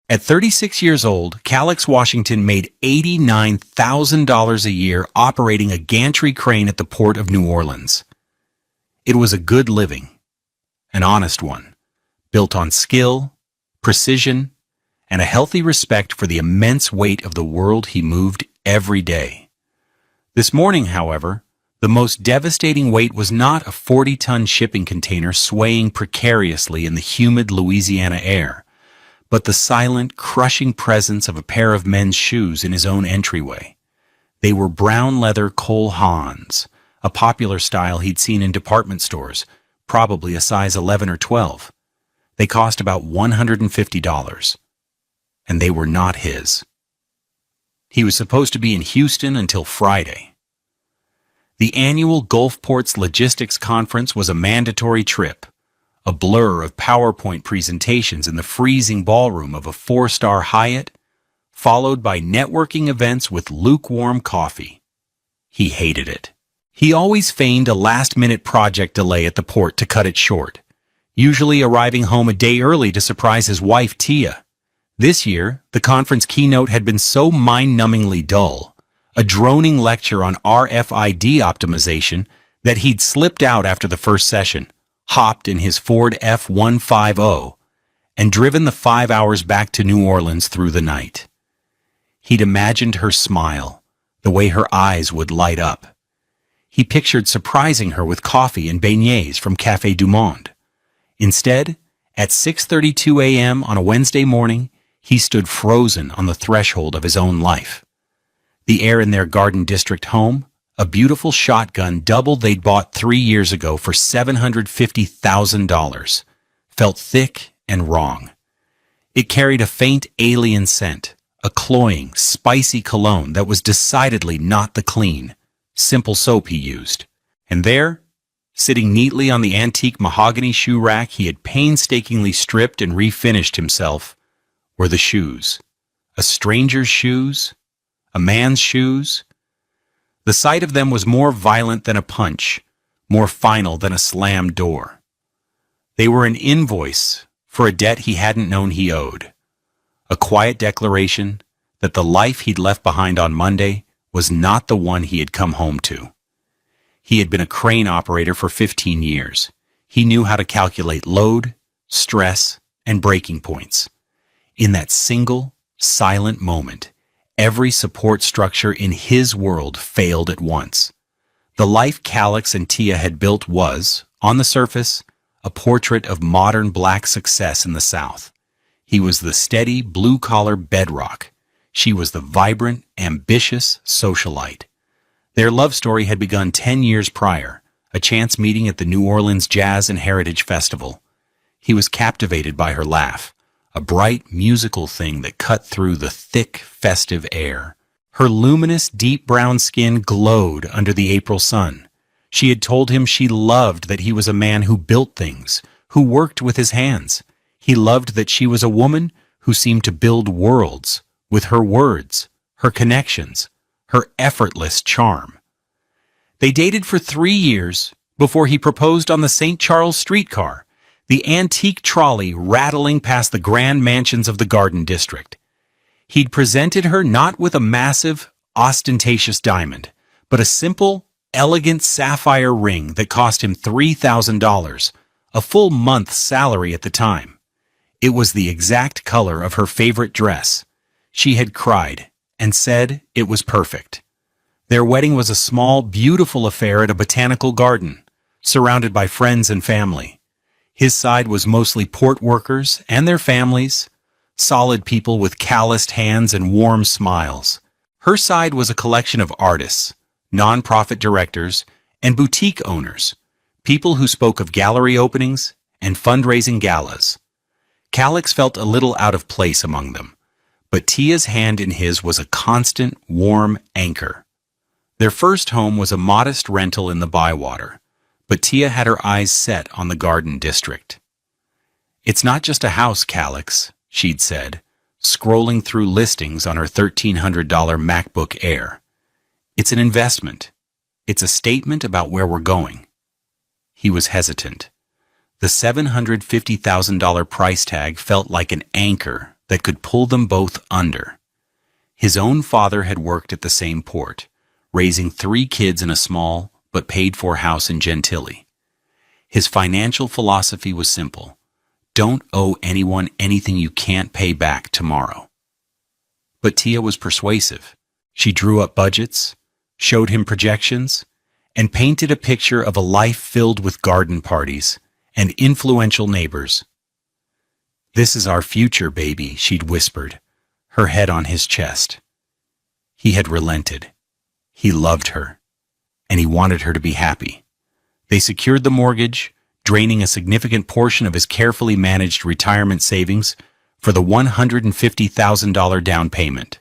At 36 years old, Calix Washington made $89,000 a year operating a gantry crane at the port of New Orleans. It was a good living, an honest one, built on skill, precision, and a healthy respect for the immense weight of the world he moved every day. This morning, however, the most devastating weight was not a 40-ton shipping container swaying precariously in the humid Louisiana air, but the silent, crushing presence of a pair of men's shoes in his own entryway. They were brown leather Cole Haans, a popular style he'd seen in department stores, probably a size 11 or 12. They cost about $150, and they were not his. He was supposed to be in Houston until Friday. The annual Gulfport's Logistics Conference was a mandatory trip, a blur of PowerPoint presentations in the freezing ballroom of a 4-star Hyatt, followed by networking events with lukewarm coffee. He hated it. He always feigned a last-minute project delay at the port to cut it short, usually arriving home a day early to surprise his wife, Tia. This year, the conference keynote had been so mind-numbingly dull, a droning lecture on RFID optimization, that he'd slipped out after the first session, hopped in his Ford F-150, and driven the 5 hours back to New Orleans through the night. He'd imagined her smile, the way her eyes would light up. He pictured surprising her with coffee and beignets from Café du Monde. Instead, at 6:32 a.m. on a Wednesday morning, he stood frozen on the threshold of his own life. The air in their Garden District home, a beautiful shotgun double they'd bought 3 years ago for $750,000, felt thick and wrong. It carried a faint alien scent, a cloying, spicy cologne that was decidedly not the clean, simple soap he used. And there, sitting neatly on the antique mahogany shoe rack he had painstakingly stripped and refinished himself, were the shoes. A stranger's shoes, a man's shoes. The sight of them was more violent than a punch, more final than a slammed door. They were an invoice for a debt he hadn't known he owed, a quiet declaration that the life he'd left behind on Monday was not the one he had come home to. He had been a crane operator for 15 years. He knew how to calculate load, stress, and breaking points. In that single, silent moment, every support structure in his world failed at once. The life Calix and Tia had built was, on the surface, a portrait of modern black success in the South. He was the steady, blue-collar bedrock. She was the vibrant, ambitious socialite. Their love story had begun 10 years prior, a chance meeting at the New Orleans Jazz and Heritage Festival. He was captivated by her laugh, a bright musical thing that cut through the thick, festive air. Her luminous, deep brown skin glowed under the April sun. She had told him she loved that he was a man who built things, who worked with his hands. He loved that she was a woman who seemed to build worlds with her words, her connections, her effortless charm. They dated for 3 years before he proposed on the St. Charles streetcar, the antique trolley rattling past the grand mansions of the Garden District. He'd presented her not with a massive, ostentatious diamond, but a simple, elegant sapphire ring that cost him $3,000, a full month's salary at the time. It was the exact color of her favorite dress. She had cried and said it was perfect. Their wedding was a small, beautiful affair at a botanical garden, surrounded by friends and family. His side was mostly port workers and their families, solid people with calloused hands and warm smiles. Her side was a collection of artists, nonprofit directors, and boutique owners, people who spoke of gallery openings and fundraising galas. Calix felt a little out of place among them, but Tia's hand in his was a constant, warm anchor. Their first home was a modest rental in the Bywater, but Tia had her eyes set on the Garden District. "It's not just a house, Calix," she'd said, scrolling through listings on her $1,300 MacBook Air. "It's an investment. It's a statement about where we're going." He was hesitant. The $750,000 price tag felt like an anchor that could pull them both under. His own father had worked at the same port, raising 3 kids in a small but paid-for house in Gentilly. His financial philosophy was simple: don't owe anyone anything you can't pay back tomorrow. But Tia was persuasive. She drew up budgets, showed him projections, and painted a picture of a life filled with garden parties and influential neighbors. "This is our future, baby," she'd whispered, her head on his chest. He had relented. He loved her, and he wanted her to be happy. They secured the mortgage, draining a significant portion of his carefully managed retirement savings for the $150,000 down payment.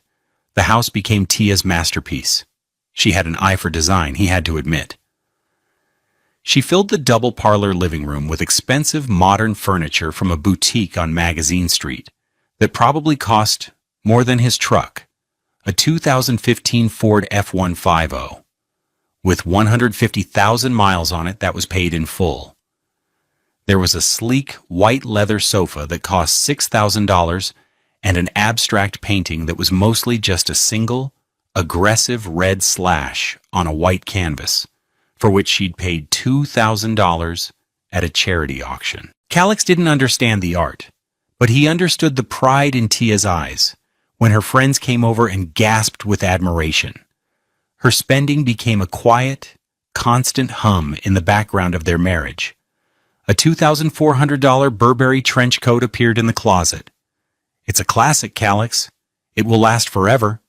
The house became Tia's masterpiece. She had an eye for design, he had to admit. She filled the double parlor living room with expensive modern furniture from a boutique on Magazine Street that probably cost more than his truck, a 2015 Ford F-150. With 150,000 miles on it, that was paid in full. There was a sleek white leather sofa that cost $6,000 and an abstract painting that was mostly just a single, aggressive red slash on a white canvas, for which she'd paid $2,000 at a charity auction. Calix didn't understand the art, but he understood the pride in Tia's eyes when her friends came over and gasped with admiration. Her spending became a quiet, constant hum in the background of their marriage. A $2,400 Burberry trench coat appeared in the closet. "It's a classic, Calix. It will last forever."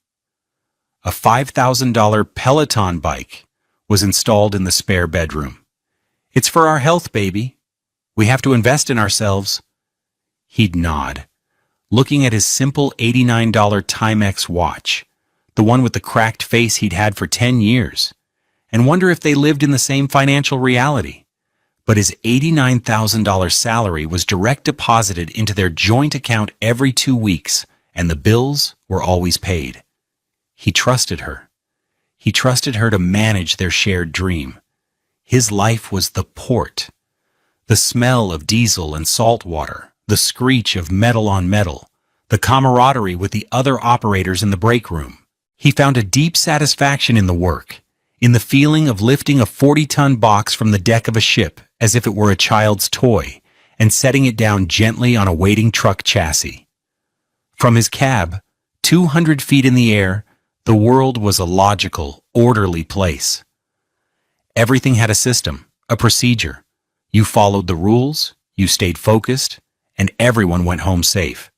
A $5,000 Peloton bike was installed in the spare bedroom. "It's for our health, baby. We have to invest in ourselves." He'd nod, looking at his simple $89 Timex watch, the one with the cracked face he'd had for 10 years, and wonder if they lived in the same financial reality. But his $89,000 salary was direct deposited into their joint account every 2 weeks, and the bills were always paid. He trusted her. He trusted her to manage their shared dream. His life was the port. The smell of diesel and salt water, the screech of metal on metal, the camaraderie with the other operators in the break room. He found a deep satisfaction in the work, in the feeling of lifting a 40-ton box from the deck of a ship as if it were a child's toy and setting it down gently on a waiting truck chassis. From his cab, 200 feet in the air, the world was a logical, orderly place. Everything had a system, a procedure. You followed the rules, you stayed focused, and everyone went home safe.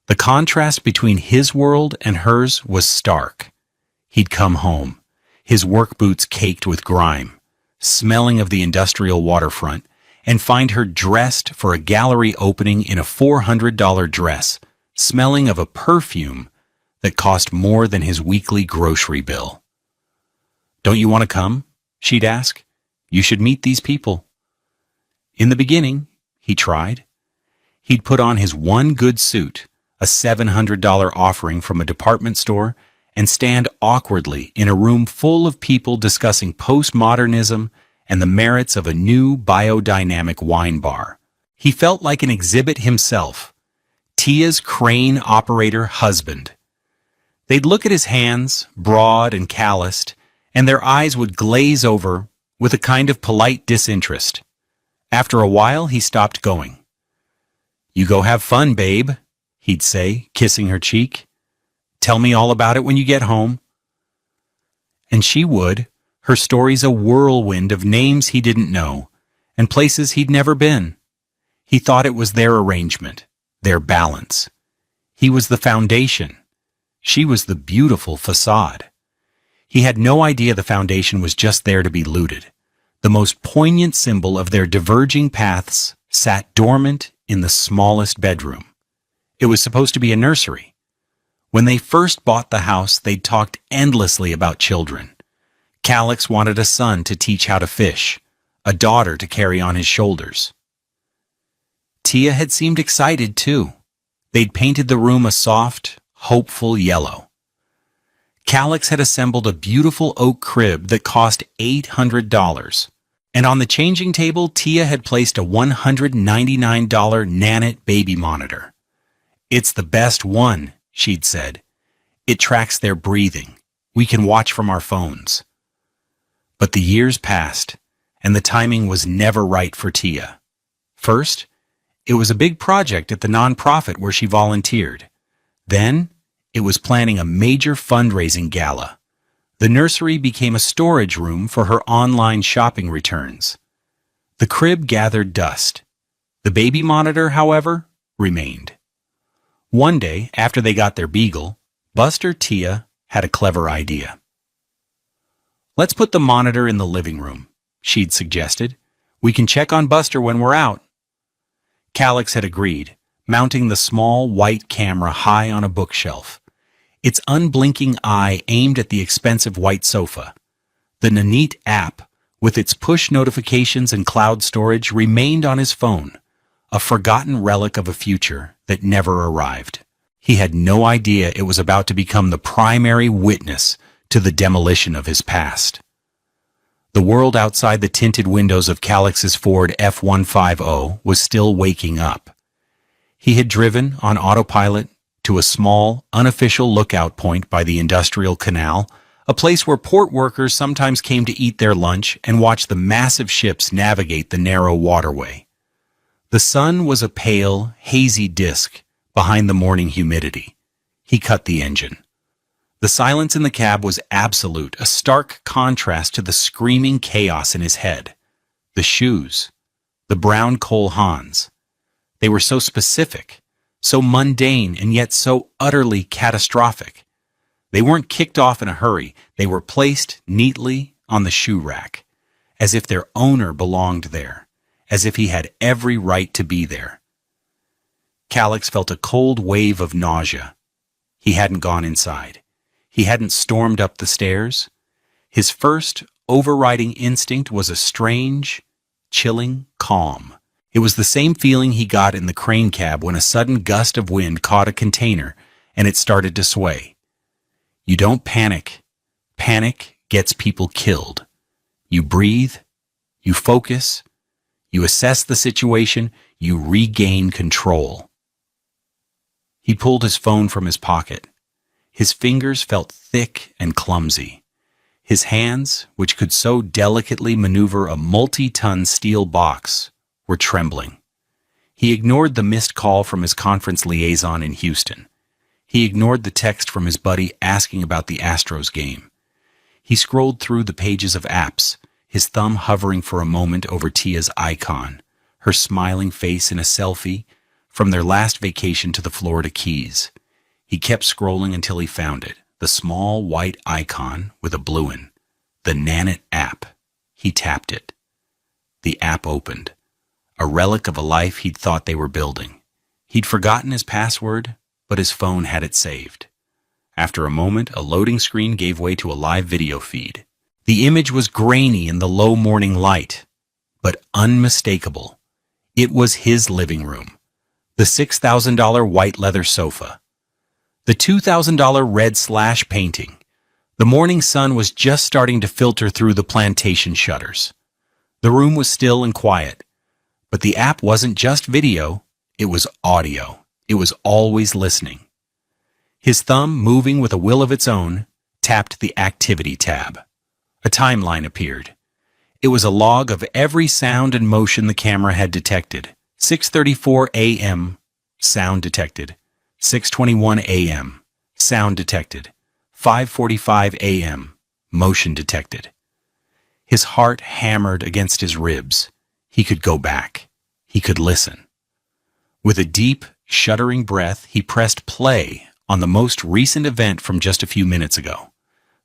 The contrast between his world and hers was stark. He'd come home, his work boots caked with grime, smelling of the industrial waterfront, and find her dressed for a gallery opening in a $400 dress, smelling of a perfume that cost more than his weekly grocery bill. "Don't you want to come?" she'd ask. "You should meet these people." In the beginning, he tried. He'd put on his one good suit, a $700 offering from a department store, and stand awkwardly in a room full of people discussing postmodernism and the merits of a new biodynamic wine bar. He felt like an exhibit himself, Tia's crane operator husband. They'd look at his hands, broad and calloused, and their eyes would glaze over with a kind of polite disinterest. After a while, he stopped going. "You go have fun, babe," he'd say, kissing her cheek. "Tell me all about it when you get home." And she would, her stories a whirlwind of names he didn't know and places he'd never been. He thought it was their arrangement, their balance. He was the foundation. She was the beautiful facade. He had no idea the foundation was just there to be looted. The most poignant symbol of their diverging paths sat dormant in the smallest bedroom. It was supposed to be a nursery. When they first bought the house, they'd talked endlessly about children. Calix wanted a son to teach how to fish, a daughter to carry on his shoulders. Tia had seemed excited, too. They'd painted the room a soft, hopeful yellow. Calix had assembled a beautiful oak crib that cost $800, and on the changing table, Tia had placed a $199 Nanit baby monitor. "It's the best one," she'd said. "It tracks their breathing. We can watch from our phones." But the years passed, and the timing was never right for Tia. First, it was a big project at the nonprofit where she volunteered. Then, it was planning a major fundraising gala. The nursery became a storage room for her online shopping returns. The crib gathered dust. The baby monitor, however, remained. One day, after they got their beagle, Buster Tia had a clever idea. "Let's put the monitor in the living room," she'd suggested. "We can check on Buster when we're out." Calix had agreed, mounting the small white camera high on a bookshelf, its unblinking eye aimed at the expensive white sofa. The Nanit app, with its push notifications and cloud storage, remained on his phone, a forgotten relic of a future that never arrived. He had no idea it was about to become the primary witness to the demolition of his past. The world outside the tinted windows of Calix's Ford F-150 was still waking up. He had driven on autopilot to a small, unofficial lookout point by the Industrial Canal, a place where port workers sometimes came to eat their lunch and watch the massive ships navigate the narrow waterway. The sun was a pale, hazy disk behind the morning humidity. He cut the engine. The silence in the cab was absolute, a stark contrast to the screaming chaos in his head. The shoes, the brown Cole Haans. They were so specific, so mundane, and yet so utterly catastrophic. They weren't kicked off in a hurry. They were placed neatly on the shoe rack, as if their owner belonged there, as if he had every right to be there. Calix felt a cold wave of nausea. He hadn't gone inside. He hadn't stormed up the stairs. His first, overriding instinct was a strange, chilling calm. It was the same feeling he got in the crane cab when a sudden gust of wind caught a container and it started to sway. You don't panic. Panic gets people killed. You breathe, you focus, you assess the situation, you regain control. He pulled his phone from his pocket. His fingers felt thick and clumsy. His hands, which could so delicately maneuver a multi-ton steel box, were trembling. He ignored the missed call from his conference liaison in Houston. He ignored the text from his buddy asking about the Astros game. He scrolled through the pages of apps, his thumb hovering for a moment over Tia's icon, her smiling face in a selfie from their last vacation to the Florida Keys. He kept scrolling until he found it, the small white icon with a blue one, the Nanit app. He tapped it. The app opened, a relic of a life he'd thought they were building. He'd forgotten his password, but his phone had it saved. After a moment, a loading screen gave way to a live video feed. The image was grainy in the low morning light, but unmistakable. It was his living room, the $6,000 white leather sofa, the $2,000 red slash painting. The morning sun was just starting to filter through the plantation shutters. The room was still and quiet, but the app wasn't just video, it was audio. It was always listening. His thumb, moving with a will of its own, tapped the Activity tab. A timeline appeared. It was a log of every sound and motion the camera had detected. 6:34 a.m., sound detected. 6:21 a.m., sound detected. 5:45 a.m., motion detected. His heart hammered against his ribs. He could go back. He could listen. With a deep, shuddering breath, he pressed play on the most recent event from just a few minutes ago.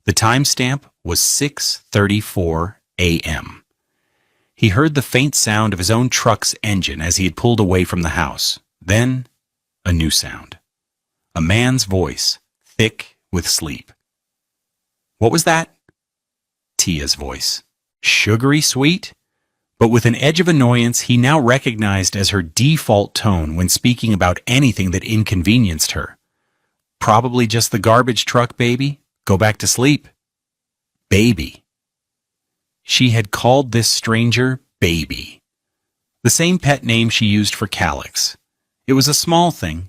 The timestamp was 6:34 a.m. He heard the faint sound of his own truck's engine as he had pulled away from the house. Then, a new sound. A man's voice, thick with sleep. What was that? Tia's voice. Sugary sweet? But with an edge of annoyance he now recognized as her default tone when speaking about anything that inconvenienced her. Probably just the garbage truck, baby. Go back to sleep. Baby. She had called this stranger Baby, the same pet name she used for Calix. It was a small thing,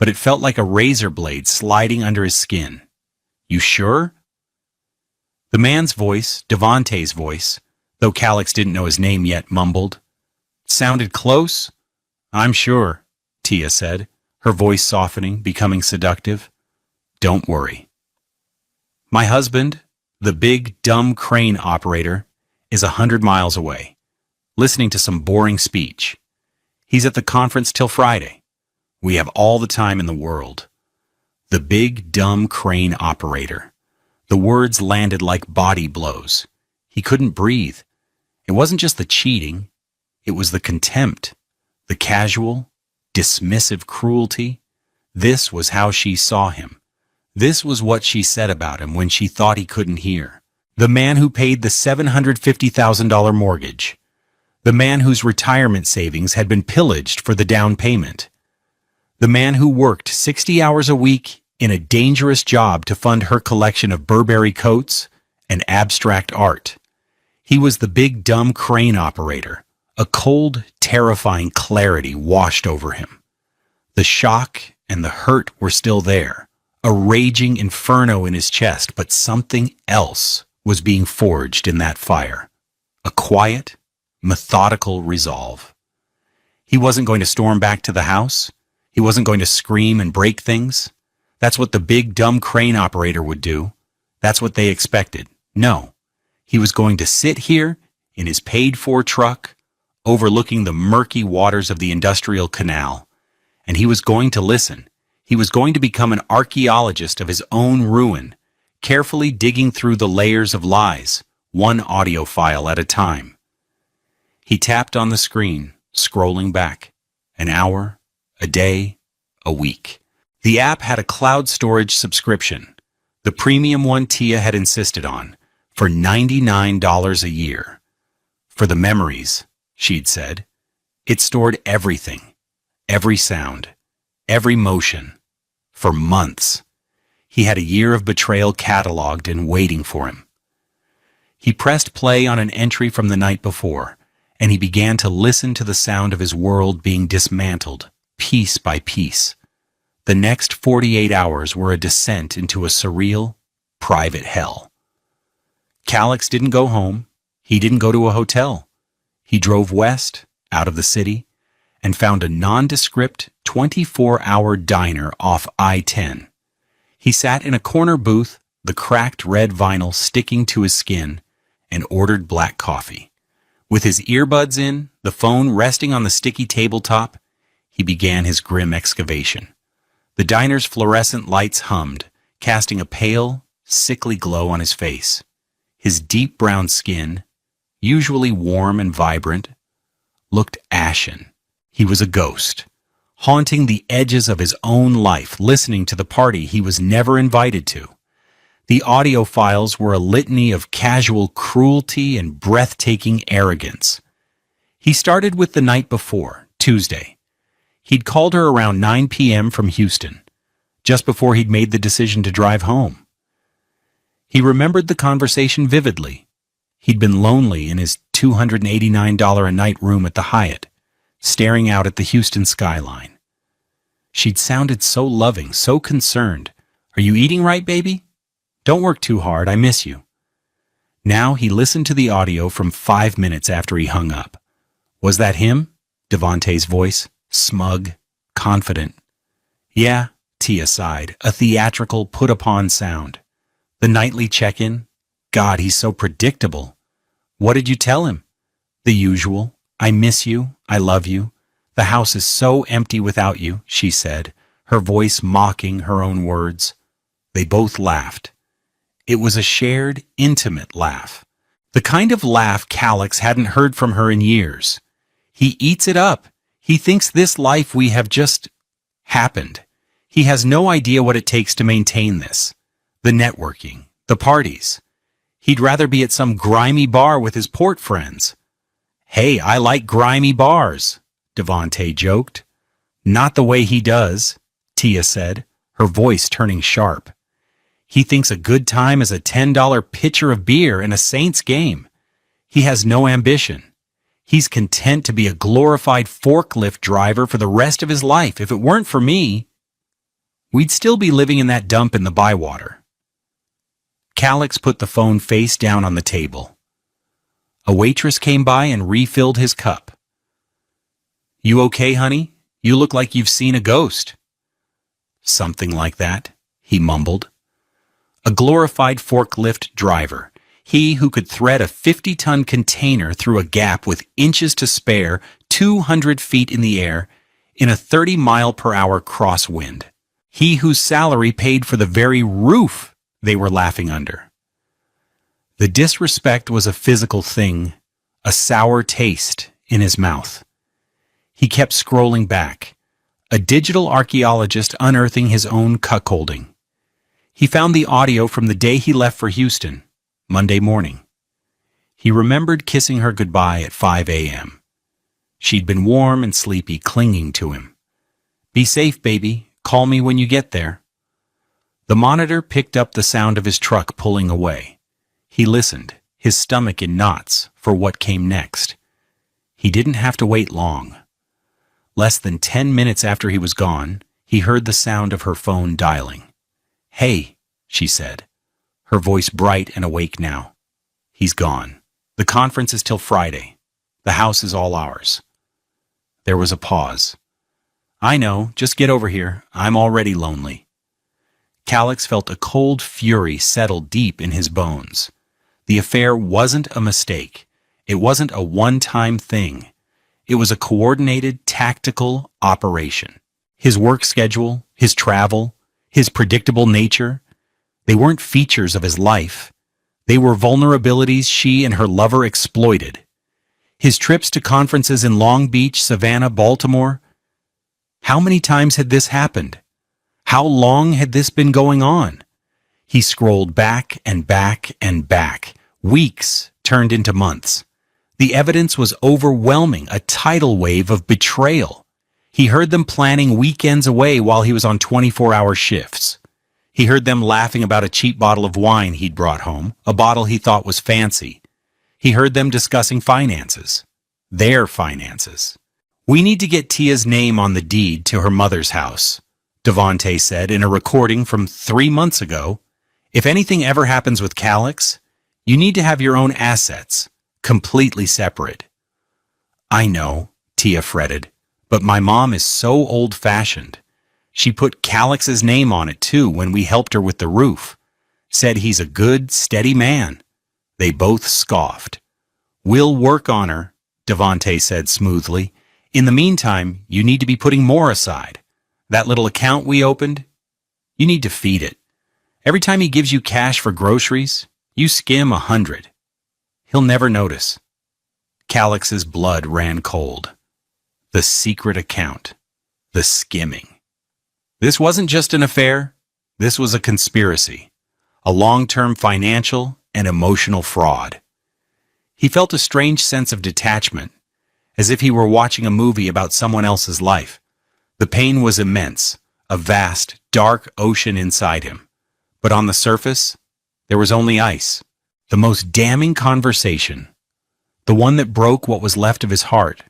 but it felt like a razor blade sliding under his skin. You sure? The man's voice, Devontae's voice, though Calix didn't know his name yet, mumbled. Sounded close? I'm sure, Tia said, her voice softening, becoming seductive. Don't worry. My husband, the big, dumb crane operator, is 100 miles away, listening to some boring speech. He's at the conference till Friday. We have all the time in the world. The big, dumb crane operator. The words landed like body blows. He couldn't breathe. It wasn't just the cheating. It was the contempt, the casual, dismissive cruelty. This was how she saw him. This was what she said about him when she thought he couldn't hear. The man who paid the $750,000 mortgage. The man whose retirement savings had been pillaged for the down payment. The man who worked 60 hours a week in a dangerous job to fund her collection of Burberry coats and abstract art. He was the big dumb crane operator. A cold, terrifying clarity washed over him. The shock and the hurt were still there, a raging inferno in his chest, but something else was being forged in that fire. A quiet, methodical resolve. He wasn't going to storm back to the house. He wasn't going to scream and break things. That's what the big dumb crane operator would do. That's what they expected. No, he was going to sit here in his paid-for truck, overlooking the murky waters of the industrial canal, and he was going to listen. He was going to become an archaeologist of his own ruin, carefully digging through the layers of lies, one audio file at a time. He tapped on the screen, scrolling back. An hour, a day, a week. The app had a cloud storage subscription, the premium one Tia had insisted on, for $99 a year. For the memories, she'd said. It stored everything, every sound, every motion, for months. He had a year of betrayal cataloged and waiting for him. He pressed play on an entry from the night before, and he began to listen to the sound of his world being dismantled, piece by piece. The next 48 hours were a descent into a surreal, private hell. Calix didn't go home. He didn't go to a hotel. He drove west, out of the city, and found a nondescript 24-hour diner off I-10. He sat in a corner booth, the cracked red vinyl sticking to his skin, and ordered black coffee. With his earbuds in, the phone resting on the sticky tabletop, he began his grim excavation. The diner's fluorescent lights hummed, casting a pale, sickly glow on his face. His deep brown skin, usually warm and vibrant, looked ashen. He was a ghost, haunting the edges of his own life, listening to the party he was never invited to. The audio files were a litany of casual cruelty and breathtaking arrogance. He started with the night before, Tuesday. He'd called her around 9 p.m. from Houston, just before he'd made the decision to drive home. He remembered the conversation vividly. He'd been lonely in his $289 a night room at the Hyatt, staring out at the Houston skyline. She'd sounded so loving, so concerned. Are you eating right, baby? Don't work too hard, I miss you. Now he listened to the audio from 5 minutes after he hung up. Was that him? Devontae's voice, smug, confident. Yeah, Tia sighed, a theatrical, put-upon sound. The nightly check-in? God, he's so predictable. What did you tell him? The usual. I miss you. I love you. The house is so empty without you, she said, her voice mocking her own words. They both laughed. It was a shared, intimate laugh. The kind of laugh Calix hadn't heard from her in years. He eats it up. He thinks this life we have just happened. He has no idea what it takes to maintain this. The networking, the parties. He'd rather be at some grimy bar with his port friends. Hey, I like grimy bars, Devontae joked. Not the way he does, Tia said, her voice turning sharp. He thinks a good time is a $10 pitcher of beer in a Saints game. He has no ambition. He's content to be a glorified forklift driver for the rest of his life. If it weren't for me, we'd still be living in that dump in the Bywater. Calix put the phone face down on the table. A waitress came by and refilled his cup. "You okay, honey? You look like you've seen a ghost." "Something like that," he mumbled. A glorified forklift driver, he who could thread a 50-ton container through a gap with inches to spare 200 feet in the air in a 30-mile-per-hour crosswind. He whose salary paid for the very roof they were laughing under. The disrespect was a physical thing, a sour taste in his mouth. He kept scrolling back, a digital archaeologist unearthing his own cuckolding. He found the audio from the day he left for Houston, Monday morning. He remembered kissing her goodbye at 5 a.m. She'd been warm and sleepy, clinging to him. "Be safe, baby. Call me when you get there." The monitor picked up the sound of his truck pulling away. He listened, his stomach in knots, for what came next. He didn't have to wait long. Less than 10 minutes after he was gone, he heard the sound of her phone dialing. "Hey," she said, her voice bright and awake now. "He's gone. The conference is till Friday. The house is all ours." There was a pause. "I know, just get over here. I'm already lonely." Calix felt a cold fury settle deep in his bones. The affair wasn't a mistake. It wasn't a one-time thing. It was a coordinated, tactical operation. His work schedule, his travel, his predictable nature, they weren't features of his life. They were vulnerabilities she and her lover exploited. His trips to conferences in Long Beach, Savannah, Baltimore. How many times had this happened? How long had this been going on? He scrolled back and back and back. Weeks turned into months. The evidence was overwhelming, a tidal wave of betrayal. He heard them planning weekends away while he was on 24-hour shifts. He heard them laughing about a cheap bottle of wine he'd brought home, a bottle he thought was fancy. He heard them discussing finances. Their finances. "We need to get Tia's name on the deed to her mother's house," Devante said in a recording from 3 months ago. "If anything ever happens with Calix, you need to have your own assets, completely separate." "I know," Tia fretted, "but my mom is so old-fashioned. She put Calix's name on it, too, when we helped her with the roof. Said he's a good, steady man." They both scoffed. "We'll work on her," Devante said smoothly. "In the meantime, you need to be putting more aside. That little account we opened, you need to feed it. Every time he gives you cash for groceries, you skim 100. He'll never notice." Calix's blood ran cold. The secret account. The skimming. This wasn't just an affair. This was a conspiracy. A long-term financial and emotional fraud. He felt a strange sense of detachment, as if he were watching a movie about someone else's life. The pain was immense, a vast, dark ocean inside him. But on the surface, there was only ice. The most damning conversation, the one that broke what was left of his heart,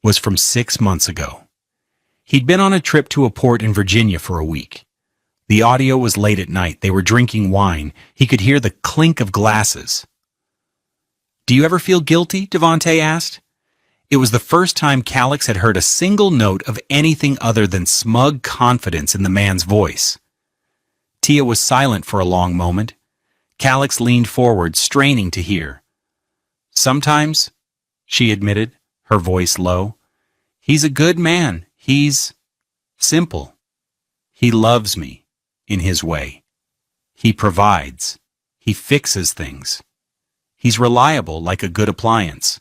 was from 6 months ago. He'd been on a trip to a port in Virginia for a week. The audio was late at night. They were drinking wine. He could hear the clink of glasses. "Do you ever feel guilty?" Devante asked. It was the first time Calix had heard a single note of anything other than smug confidence in the man's voice. Tia was silent for a long moment. Calix leaned forward, straining to hear. "Sometimes," she admitted, her voice low. "He's a good man. He's simple. He loves me, in his way. He provides. He fixes things. He's reliable like a good appliance."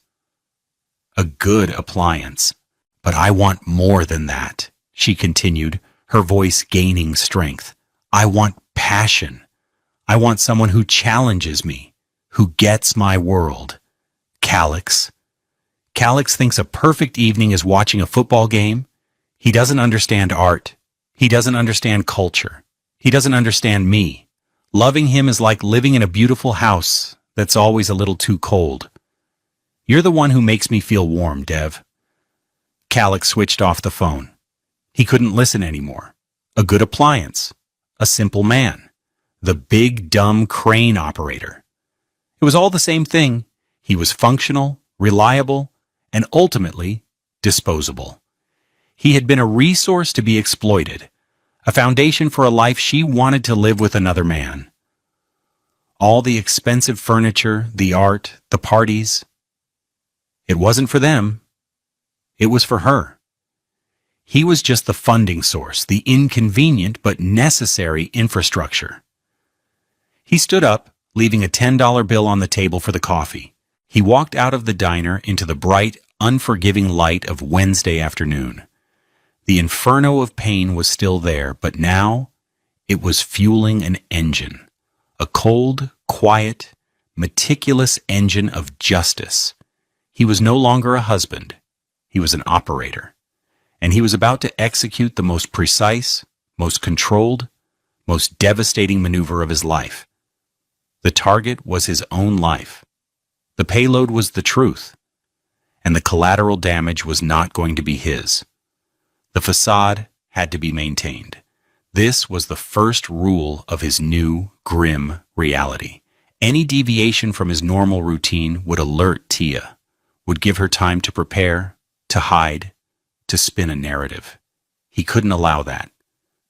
A good appliance. "But I want more than that," she continued, her voice gaining strength. "I want passion. I want someone who challenges me, who gets my world. Calix. Calix thinks a perfect evening is watching a football game. He doesn't understand art. He doesn't understand culture. He doesn't understand me. Loving him is like living in a beautiful house that's always a little too cold. You're the one who makes me feel warm, Dev." Calix switched off the phone. He couldn't listen anymore. a good appliance, a simple man, the big dumb crane operator. It was all the same thing. He was functional, reliable, and ultimately disposable. He had been a resource to be exploited, a foundation for a life she wanted to live with another man. All the expensive furniture, the art, the parties. It wasn't for them. It was for her. He was just the funding source, the inconvenient but necessary infrastructure. He stood up, leaving a $10 bill on the table for the coffee. He walked out of the diner into the bright, unforgiving light of Wednesday afternoon. The inferno of pain was still there, but now it was fueling an engine. A cold, quiet, meticulous engine of justice. He was no longer a husband. He was an operator. And he was about to execute the most precise, most controlled, most devastating maneuver of his life. The target was his own life. The payload was the truth. And the collateral damage was not going to be his. The facade had to be maintained. This was the first rule of his new, grim reality. Any deviation from his normal routine would alert Tia, would give her time to prepare, to hide, to spin a narrative. He couldn't allow that.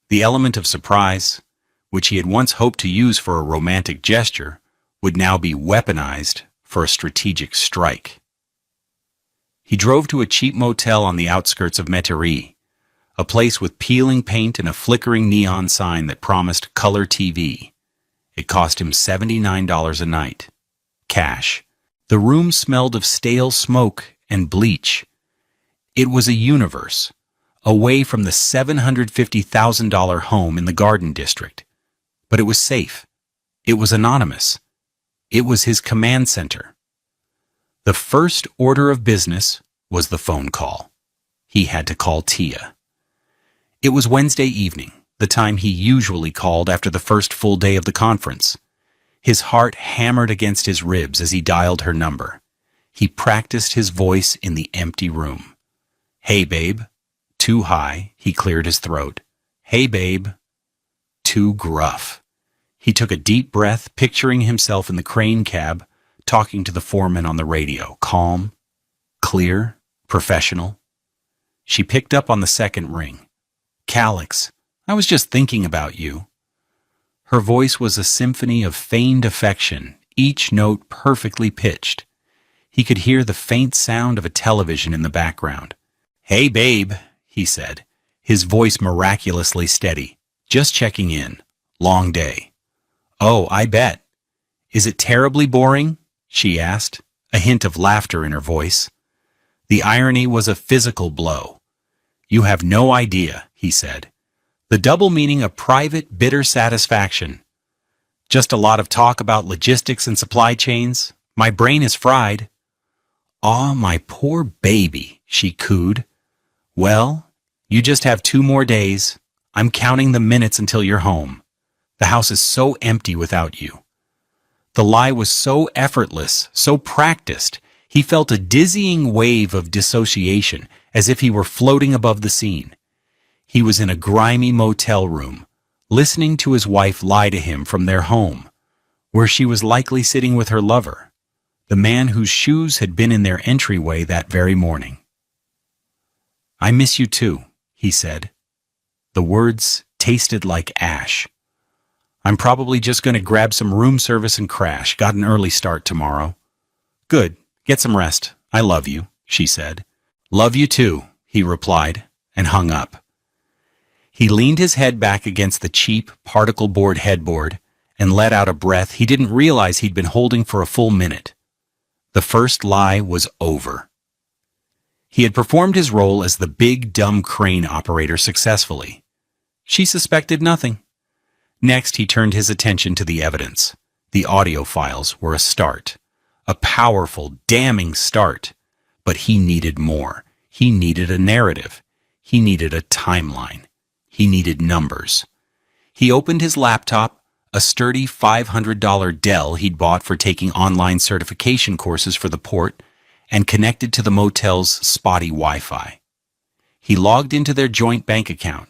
The element of surprise, which he had once hoped to use for a romantic gesture, would now be weaponized for a strategic strike. He drove to a cheap motel on the outskirts of Metairie, a place with peeling paint and a flickering neon sign that promised color TV. It cost him $79 a night. Cash. The room smelled of stale smoke and bleach. It was a universe, away from the $750,000 home in the Garden District. But it was safe. It was anonymous. It was his command center. The first order of business was the phone call. He had to call Tia. It was Wednesday evening, the time he usually called after the first full day of the conference. His heart hammered against his ribs as he dialed her number. He practiced his voice in the empty room. "Hey, babe." Too high, he cleared his throat. "Hey, babe." Too gruff. He took a deep breath, picturing himself in the crane cab, talking to the foreman on the radio, calm, clear, professional. She picked up on the second ring. "Calix, I was just thinking about you." Her voice was a symphony of feigned affection, each note perfectly pitched. He could hear the faint sound of a television in the background. "Hey, babe," he said, his voice miraculously steady. "Just checking in. Long day." "Oh, I bet. Is it terribly boring?" she asked, a hint of laughter in her voice. The irony was a physical blow. "You have no idea," he said. "The double meaning of private, bitter satisfaction. Just a lot of talk about logistics and supply chains. My brain is fried." "Aw, my poor baby," she cooed. "Well, you just have 2 more days. I'm counting the minutes until you're home. The house is so empty without you." The lie was so effortless, so practiced. He felt a dizzying wave of dissociation, as if he were floating above the scene. He was in a grimy motel room, listening to his wife lie to him from their home, where she was likely sitting with her lover, the man whose shoes had been in their entryway that very morning. "I miss you too," he said. The words tasted like ash. "I'm probably just going to grab some room service and crash. Got an early start tomorrow." "Good. Get some rest. I love you," she said. "Love you too," he replied, and hung up. He leaned his head back against the cheap particle board headboard and let out a breath he didn't realize he'd been holding for a full minute. The first lie was over. He had performed his role as the big, dumb crane operator successfully. She suspected nothing. Next, he turned his attention to the evidence. The audio files were a start. A powerful, damning start. But he needed more. He needed a narrative. He needed a timeline. He needed numbers. He opened his laptop, a sturdy $500 Dell he'd bought for taking online certification courses for the port, and connected to the motel's spotty Wi-Fi. He logged into their joint bank account.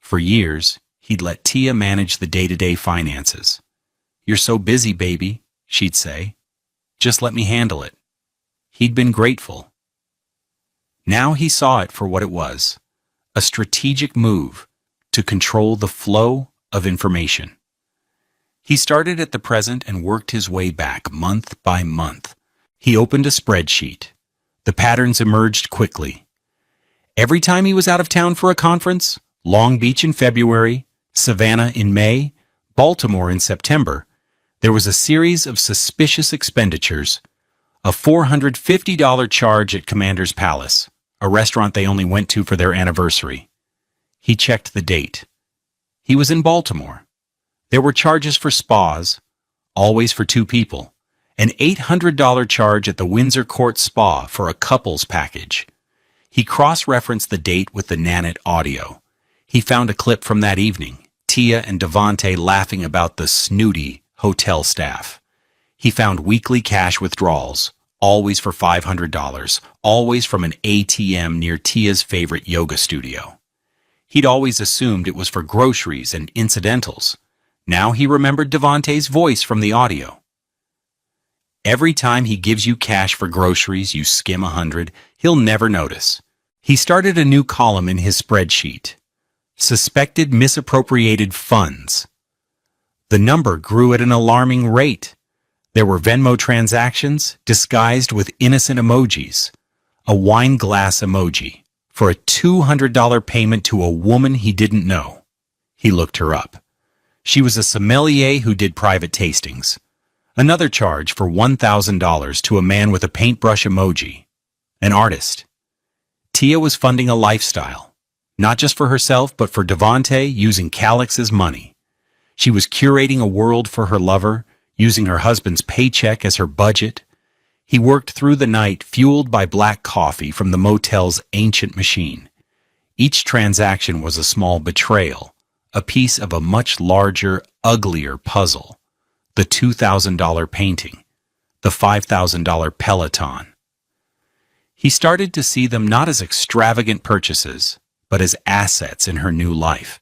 For years, he'd let Tia manage the day-to-day finances. "You're so busy, baby," she'd say. "Just let me handle it." He'd been grateful. Now he saw it for what it was, a strategic move to control the flow of information. He started at the present and worked his way back month by month. He opened a spreadsheet. The patterns emerged quickly. Every time he was out of town for a conference, Long Beach in February, Savannah in May, Baltimore in September, there was a series of suspicious expenditures. A $450 charge at Commander's Palace, a restaurant they only went to for their anniversary. He checked the date. He was in Baltimore. There were charges for spas, always for 2 people, an $800 charge at the Windsor Court Spa for a couples package. He cross-referenced the date with the Nanit audio. He found a clip from that evening, Tia and Devante laughing about the snooty hotel staff. He found weekly cash withdrawals, always for $500, always from an ATM near Tia's favorite yoga studio. He'd always assumed it was for groceries and incidentals. Now he remembered Devante's voice from the audio. "Every time he gives you cash for groceries, you skim 100, he'll never notice." He started a new column in his spreadsheet. Suspected misappropriated funds. The number grew at an alarming rate. There were Venmo transactions disguised with innocent emojis. A wine glass emoji for a $200 payment to a woman he didn't know. He looked her up. She was a sommelier who did private tastings. Another charge for $1,000 to a man with a paintbrush emoji. An artist. Tia was funding a lifestyle, not just for herself but for Devante, using Calix's money. She was curating a world for her lover, using her husband's paycheck as her budget. He worked through the night, fueled by black coffee from the motel's ancient machine. Each transaction was a small betrayal, a piece of a much larger, uglier puzzle. The $2,000 painting, the $5,000 Peloton. He started to see them not as extravagant purchases, but as assets in her new life.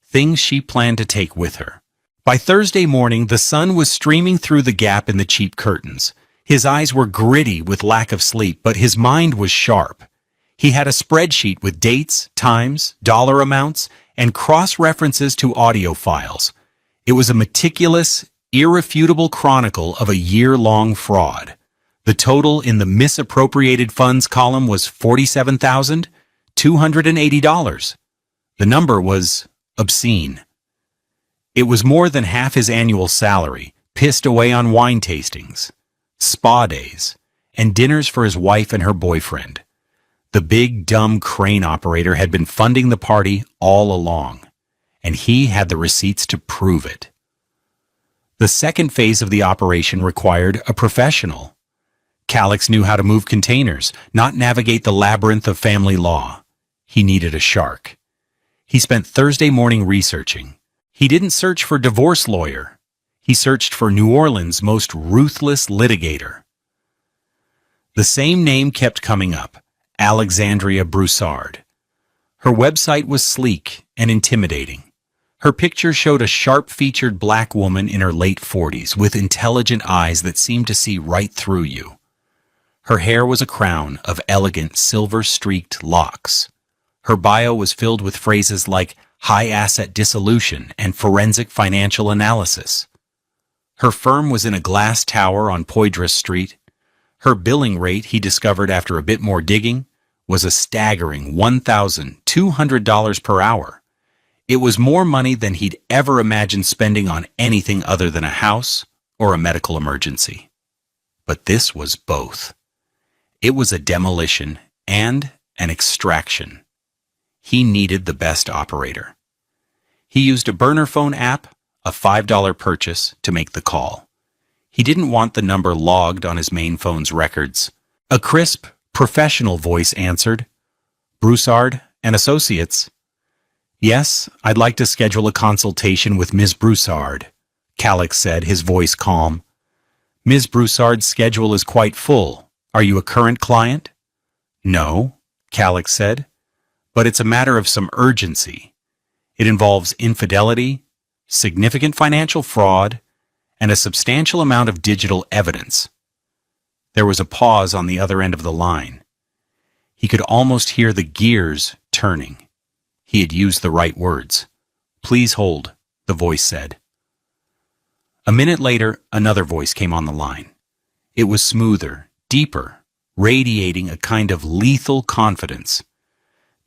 Things she planned to take with her. By Thursday morning, the sun was streaming through the gap in the cheap curtains. His eyes were gritty with lack of sleep, but his mind was sharp. He had a spreadsheet with dates, times, dollar amounts, and cross-references to audio files. It was a meticulous, irrefutable chronicle of a year-long fraud. The total in the misappropriated funds column was $47,280. The number was obscene. It was more than half his annual salary, pissed away on wine tastings, spa days, and dinners for his wife and her boyfriend. The big, dumb crane operator had been funding the party all along, and he had the receipts to prove it. The second phase of the operation required a professional. Calix knew how to move containers, not navigate the labyrinth of family law. He needed a shark. He spent Thursday morning researching. He didn't search for divorce lawyer. He searched for New Orleans' most ruthless litigator. The same name kept coming up, Alexandria Broussard. Her website was sleek and intimidating. Her picture showed a sharp-featured black woman in her late 40s with intelligent eyes that seemed to see right through you. Her hair was a crown of elegant silver-streaked locks. Her bio was filled with phrases like high-asset dissolution and forensic financial analysis. Her firm was in a glass tower on Poydras Street. Her billing rate, he discovered after a bit more digging, was a staggering $1,200 per hour. It was more money than he'd ever imagined spending on anything other than a house or a medical emergency. But this was both. It was a demolition and an extraction. He needed the best operator. He used a burner phone app, a $5 purchase, to make the call. He didn't want the number logged on his main phone's records. A crisp, professional voice answered. "Broussard and Associates." "Yes, I'd like to schedule a consultation with Ms. Broussard," Calix said, his voice calm. "Ms. Broussard's schedule is quite full. Are you a current client?" "No," Calix said, "but it's a matter of some urgency. It involves infidelity, significant financial fraud, and a substantial amount of digital evidence. There was a pause on the other end of the line. He could almost hear the gears turning. He had used the right words. "Please hold," the voice said. A minute later, another voice came on the line. It was smoother, deeper, radiating a kind of lethal confidence.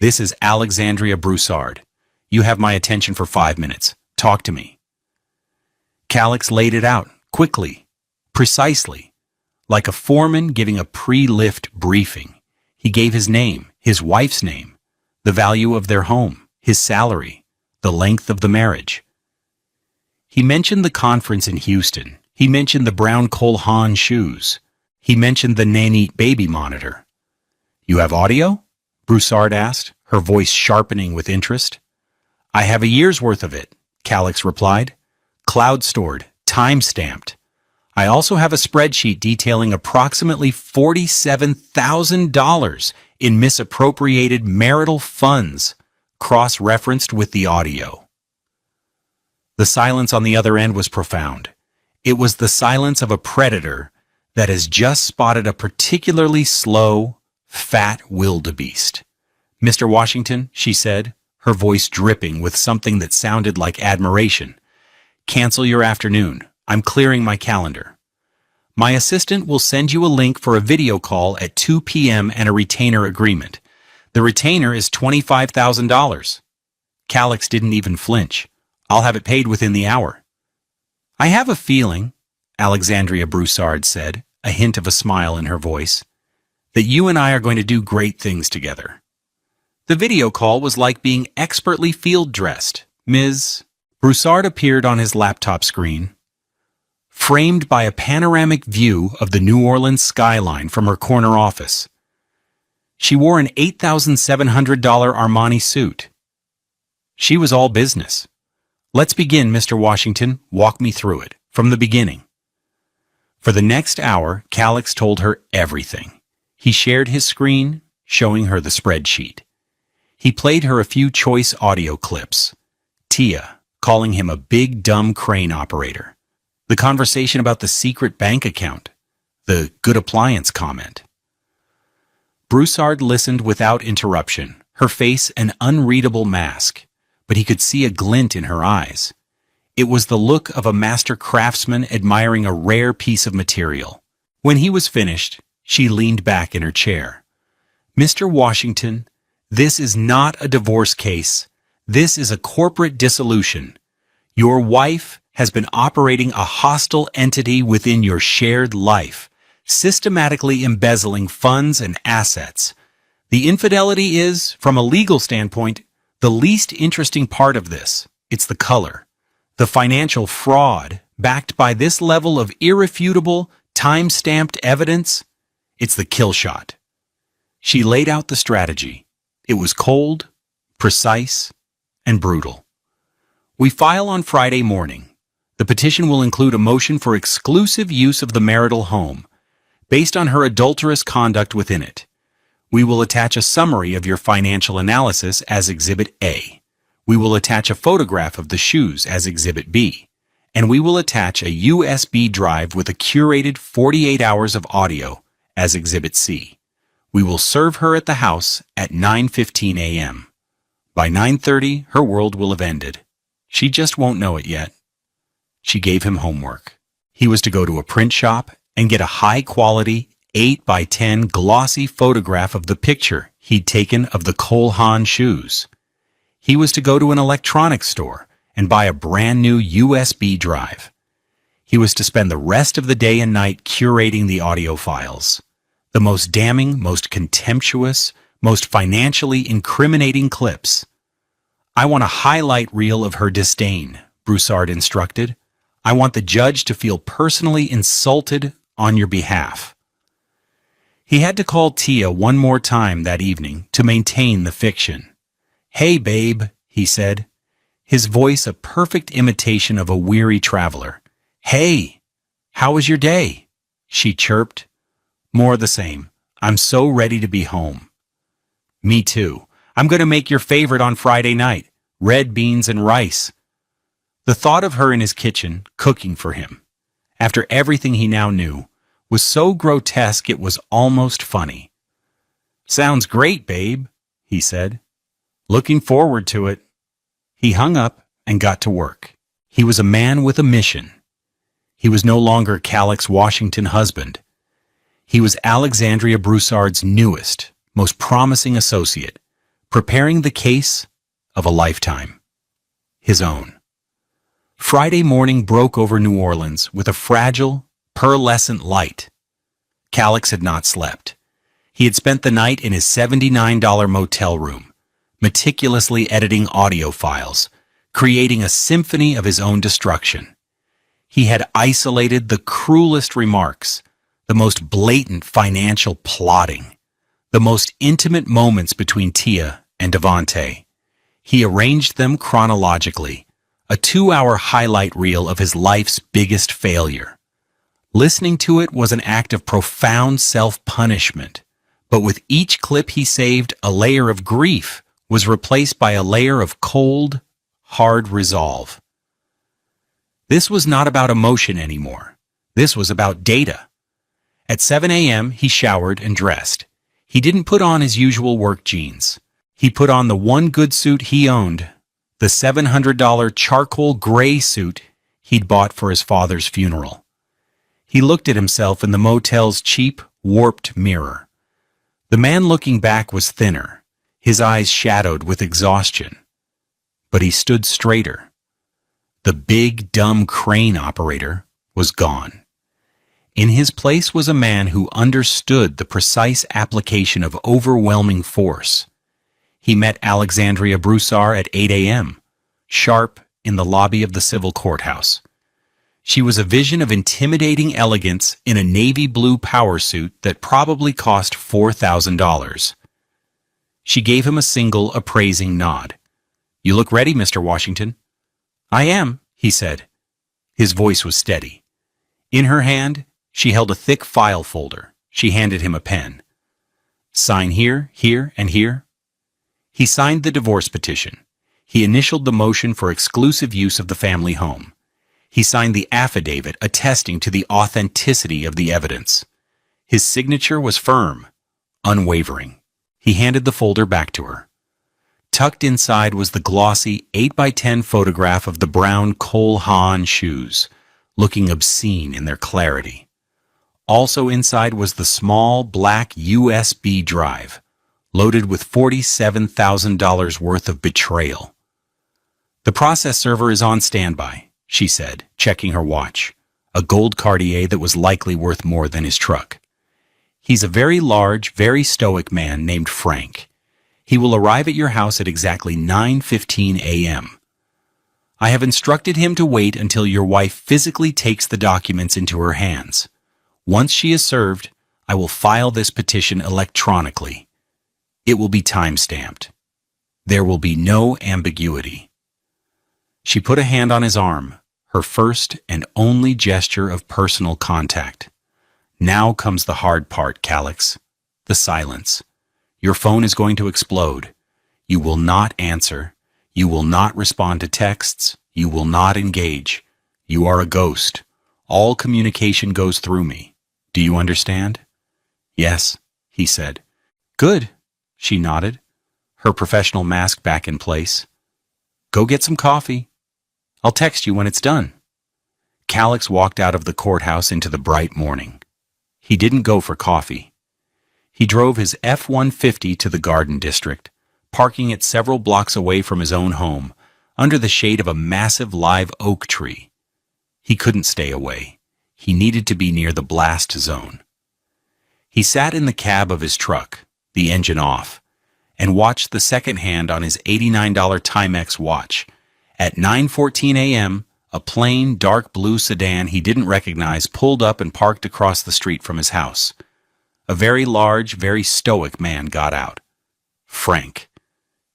"This is Alexandria Broussard. You have my attention for 5 minutes. Talk to me." Calix laid it out, quickly, precisely, like a foreman giving a pre-lift briefing. He gave his name, his wife's name, the value of their home, his salary, the length of the marriage. He mentioned the conference in Houston. He mentioned the brown Cole Haan shoes. He mentioned the Nanite baby monitor. "You have audio?" Broussard asked, her voice sharpening with interest. "I have a year's worth of it," Calix replied. "Cloud-stored, time-stamped. I also have a spreadsheet detailing approximately $47,000 in misappropriated marital funds, cross-referenced with the audio." The silence on the other end was profound. It was the silence of a predator that has just spotted a particularly slow, fat wildebeest. "Mr. Washington," she said, her voice dripping with something that sounded like admiration, "cancel your afternoon. I'm clearing my calendar. My assistant will send you a link for a video call at 2 p.m. and a retainer agreement. The retainer is $25,000. Calix didn't even flinch. "I'll have it paid within the hour." "I have a feeling," Alexandria Broussard said, a hint of a smile in her voice, "that you and I are going to do great things together." The video call was like being expertly field-dressed. Ms. Broussard appeared on his laptop screen, framed by a panoramic view of the New Orleans skyline from her corner office. She wore an $8,700 Armani suit. She was all business. "Let's begin, Mr. Washington. Walk me through it, from the beginning." For the next hour, Calix told her everything. He shared his screen, showing her the spreadsheet. He played her a few choice audio clips. Tia, calling him a big dumb crane operator. The conversation about the secret bank account. The good appliance comment. Broussard listened without interruption, her face an unreadable mask, but he could see a glint in her eyes. It was the look of a master craftsman admiring a rare piece of material. When he was finished, she leaned back in her chair. "Mr. Washington, this is not a divorce case. This is a corporate dissolution. Your wife has been operating a hostile entity within your shared life, systematically embezzling funds and assets. The infidelity is, from a legal standpoint, the least interesting part of this. It's the color. The financial fraud, backed by this level of irrefutable, time-stamped evidence, it's the kill shot." She laid out the strategy. It was cold, precise, and brutal. "We file on Friday morning. The petition will include a motion for exclusive use of the marital home, based on her adulterous conduct within it. We will attach a summary of your financial analysis as Exhibit A. We will attach a photograph of the shoes as Exhibit B. And we will attach a USB drive with a curated 48 hours of audio as Exhibit C. We will serve her at the house at 9:15 a.m. By 9:30, her world will have ended. She just won't know it yet." She gave him homework. He was to go to a print shop and get a high-quality 8x10 glossy photograph of the picture he'd taken of the Cole Haan shoes. He was to go to an electronics store and buy a brand new USB drive. He was to spend the rest of the day and night curating the audio files. The most damning, most contemptuous, most financially incriminating clips. "I want a highlight reel of her disdain," Broussard instructed. "I want the judge to feel personally insulted on your behalf." He had to call Tia one more time that evening to maintain the fiction. "Hey, babe," he said, his voice a perfect imitation of a weary traveler. "Hey, how was your day?" She chirped. "More the same. I'm so ready to be home." "Me too. I'm going to make your favorite on Friday night. red beans and rice. The thought of her in his kitchen, cooking for him, after everything he now knew, was so grotesque it was almost funny. "Sounds great, babe," he said. "Looking forward to it." He hung up and got to work. He was a man with a mission. He was no longer Calix Washington husband. He was Alexandria Broussard's newest, most promising associate, preparing the case of a lifetime. His own. Friday morning broke over New Orleans with a fragile, pearlescent light. Calix had not slept. He had spent the night in his $79 motel room, meticulously editing audio files, creating a symphony of his own destruction. He had isolated the cruelest remarks, the most blatant financial plotting, the most intimate moments between Tia and Devante. He arranged them chronologically, a 2-hour highlight reel of his life's biggest failure. Listening to it was an act of profound self-punishment, but with each clip he saved, a layer of grief was replaced by a layer of cold, hard resolve. This was not about emotion anymore. This was about data. At 7 a.m., he showered and dressed. He didn't put on his usual work jeans. He put on the one good suit he owned, the $700 charcoal gray suit he'd bought for his father's funeral. He looked at himself in the motel's cheap, warped mirror. The man looking back was thinner, his eyes shadowed with exhaustion. But he stood straighter. The big, dumb crane operator was gone. In his place was a man who understood the precise application of overwhelming force. He met Alexandria Broussard at 8 a.m., sharp in the lobby of the civil courthouse. She was a vision of intimidating elegance in a navy blue power suit that probably cost $4,000. She gave him a single appraising nod. "You look ready, Mr. Washington." "I am," he said. His voice was steady. In her hand, she held a thick file folder. She handed him a pen. "Sign here, here, and here." He signed the divorce petition. He initialed the motion for exclusive use of the family home. He signed the affidavit attesting to the authenticity of the evidence. His signature was firm, unwavering. He handed the folder back to her. Tucked inside was the glossy 8x10 photograph of the brown Cole Haan shoes, looking obscene in their clarity. Also inside was the small black USB drive, loaded with $47,000 worth of betrayal. "The process server is on standby," she said, checking her watch, a gold Cartier that was likely worth more than his truck. "He's a very large, very stoic man named Frank. He will arrive at your house at exactly 9:15 a.m. I have instructed him to wait until your wife physically takes the documents into her hands. Once she is served, I will file this petition electronically. It will be time-stamped. There will be no ambiguity." She put a hand on his arm, her first and only gesture of personal contact. "Now comes the hard part, Calix. The silence. Your phone is going to explode. You will not answer. You will not respond to texts. You will not engage. You are a ghost. All communication goes through me. Do you understand?" "Yes," he said. "Good," she nodded, her professional mask back in place. "Go get some coffee. I'll text you when it's done." Calix walked out of the courthouse into the bright morning. He didn't go for coffee. He drove his F-150 to the Garden District, parking it several blocks away from his own home, under the shade of a massive live oak tree. He couldn't stay away. He needed to be near the blast zone. He sat in the cab of his truck, the engine off, and watched the second hand on his $89 Timex watch. At 9:14 a.m., a plain, dark blue sedan he didn't recognize pulled up and parked across the street from his house. A very large, very stoic man got out. Frank.